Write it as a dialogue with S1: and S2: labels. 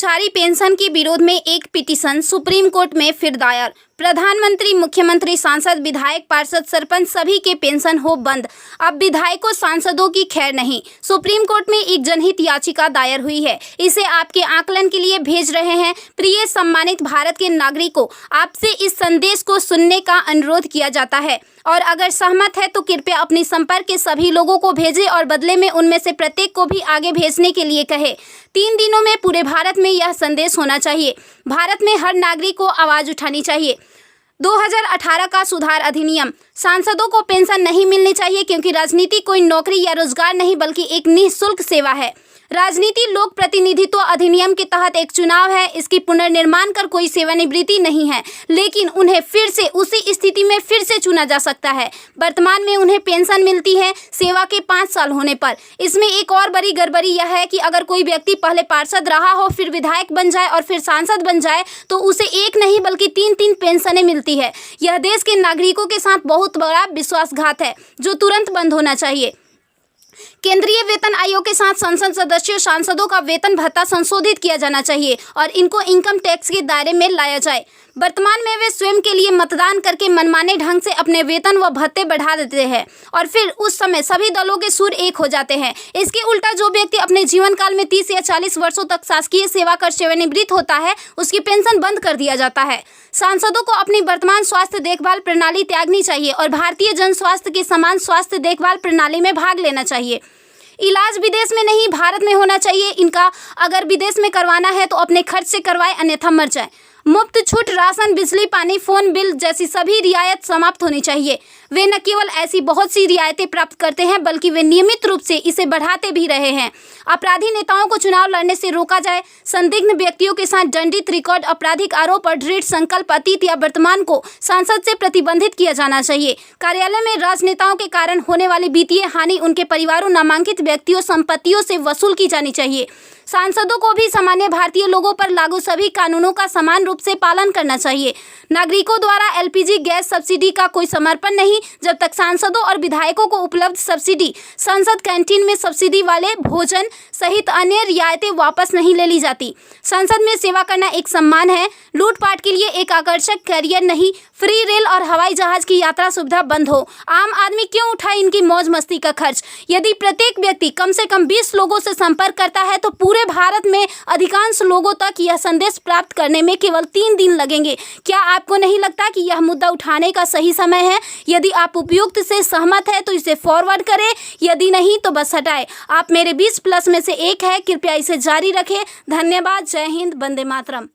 S1: कर्मचारी पेंशन के विरोध में एक पिटीशन सुप्रीम कोर्ट में फिर दायर। प्रधानमंत्री, मुख्यमंत्री, सांसद, विधायक, पार्षद, सरपंच सभी के पेंशन हो बंद। अब विधायकों, सांसदों की खैर नहीं। सुप्रीम कोर्ट में एक जनहित याचिका दायर हुई है। इसे आपके आकलन के लिए भेज रहे हैं। प्रिय सम्मानित भारत के नागरिकों, आपसे इस संदेश को सुनने का अनुरोध किया जाता है और अगर सहमत है तो कृपया अपने संपर्क के सभी लोगों को भेजें और बदले में उनमें से प्रत्येक को भी आगे भेजने के लिए कहें। 3 दिनों में पूरे भारत में यह संदेश होना चाहिए। भारत में हर नागरिक को आवाज उठानी चाहिए। 2018 का सुधार अधिनियम। सांसदों को पेंशन नहीं मिलनी चाहिए क्योंकि राजनीति कोई नौकरी या रोजगार नहीं बल्कि एक निःशुल्क सेवा है। राजनीति लोक प्रतिनिधित्व अधिनियम के तहत एक चुनाव है। इसकी पुनर्निर्माण कर कोई सेवानिवृत्ति नहीं है, लेकिन उन्हें फिर से उसी स्थिति में फिर से चुना जा सकता है। वर्तमान में उन्हें पेंशन मिलती है सेवा के 5 साल होने पर। इसमें एक और बड़ी गड़बड़ी यह है कि अगर कोई व्यक्ति पहले पार्षद रहा हो, फिर विधायक बन जाए और फिर सांसद बन जाए तो उसे एक नहीं बल्कि 3-3 पेंशनें मिलती है। यह देश के नागरिकों के साथ बहुत बड़ा विश्वासघात है जो तुरंत बंद होना चाहिए। केंद्रीय वेतन आयोग के साथ संसद सदस्यों, सांसदों का वेतन भत्ता संशोधित किया जाना चाहिए और इनको इनकम टैक्स के दायरे में लाया जाए। वर्तमान में वे स्वयं के लिए मतदान करके मनमाने ढंग से अपने वेतन व भत्ते बढ़ा देते हैं और फिर उस समय सभी दलों के सुर एक हो जाते हैं। इसके उल्टा जो व्यक्ति अपने जीवन काल में 30 या 40 वर्षों तक शासकीय सेवा कर सेवानिवृत्त होता है, उसकी पेंशन बंद कर दिया जाता है। सांसदों को अपनी वर्तमान स्वास्थ्य देखभाल प्रणाली त्यागनी चाहिए और भारतीय जन स्वास्थ्य के समान स्वास्थ्य देखभाल प्रणाली में भाग लेना चाहिए। इलाज विदेश में नहीं, भारत में होना चाहिए। इनका अगर विदेश में करवाना है तो अपने खर्च से करवाए, अन्यथा मर जाए। मुफ्त छूट, राशन, बिजली, पानी, फोन बिल जैसी सभी रियायत समाप्त होनी चाहिए। वे न केवल ऐसी बहुत सी रियायतें प्राप्त करते हैं बल्कि वे नियमित रूप से इसे बढ़ाते भी रहे हैं। अपराधी नेताओं को चुनाव लड़ने से रोका जाए। संदिग्ध व्यक्तियों के साथ दंडित रिकॉर्ड, आपराधिक आरोप और दृढ़ संकल्प अतीत या वर्तमान को सांसद से प्रतिबंधित किया जाना चाहिए। कार्यालय में राजनेताओं के कारण होने वाली वित्तीय हानि उनके परिवारों, नामांकित व्यक्तियों, संपत्तियों से वसूल की जानी चाहिए। सांसदों को भी सामान्य भारतीय लोगों पर लागू सभी कानूनों का समान रूप से पालन करना चाहिए। नागरिकों द्वारा एलपीजी गैस सब्सिडी का कोई समर्पण नहीं जब तक सांसदों और विधायकों को उपलब्ध सब्सिडी, संसद कैंटीन में सब्सिडी वाले भोजन सहित अन्य रियायतें वापस नहीं ले ली जाती। संसद में सेवा करना एक सम्मान है, लूटपाट के लिए एक आकर्षक करियर नहीं। फ्री रेल और हवाई जहाज की यात्रा सुविधा बंद हो। आम आदमी क्यों उठाए इनकी मौज मस्ती का खर्च? यदि प्रत्येक व्यक्ति कम से कम 20 लोगों से संपर्क करता है तो पूरे भारत में अधिकांश लोगों तक यह संदेश प्राप्त करने में केवल 3 दिन लगेंगे। क्या आपको नहीं लगता कि यह मुद्दा उठाने का सही समय है? यदि आप उपयुक्त से सहमत है तो इसे फॉरवर्ड करें, यदि नहीं तो बस हटाएं। आप मेरे 20+ में से एक है। कृपया इसे जारी रखें। धन्यवाद। जय हिंद। वंदे मातरम।